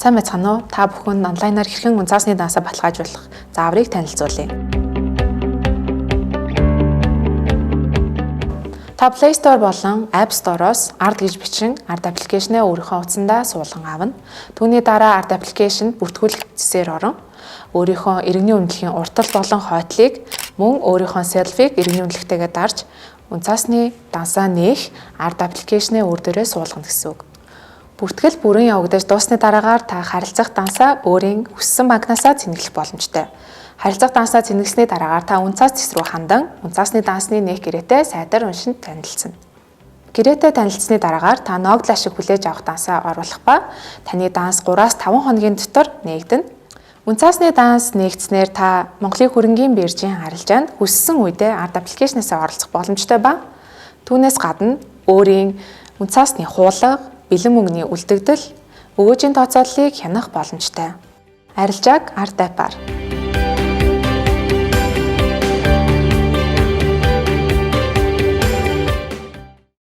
Сайн байцгаана уу? Та бүхэнд онлайнаар хэрхэн унцаасны дансаа баталгаажуулах зааврыг танилцуулъя. Та Play Store болон App Store-оос Ard гэж бичин Ard аппликейшнээ өөрийнхөө утсандаа суулган авна. Түүний дараа Ard аппликейшнд бүртгүүлэх зэсээр орон өөрийнхөө иргэний үнэлэхийн уртал болон хойтлыг мөн өөрийнхөө селфиг иргэний үнэлэхтэйгээ дарж унцаасны дансаа нээх Ard аппликейшнээ өөр дээрээ суулгана гэсэн үг. Бүртгэл бүрэн явагдаж дуусны дараагаар та харилцах дансаа өөрийн хүссэн банкнасаа цэнэглэх боломжтой. Харилцах дансаа цэнгэсний дараагаар та унцаас зэс рүү хандан унцаасны дансны нээх гэрээтэй сайтар уншинд танилцсан. Гэрээтэй танилцсны дараагаар та ногдол ашиг хүлээж авах дансаа оруулах ба таны данс 3-5 хоногийн дотор нээгдэнэ. Унцаасны данс нээгдснээр та Монголын хөрөнгийн биржийн харилцаанд хүссэн үедээ Ard аппликейшнээс оролцох боломжтой ба түүнээс гадна өөрийн унцаасны хуулга бэлэн мөнгөний үлдэгдэл, өгөөжийн тооцооллыг хянах боломжтой. Арилжааг Ard App-аар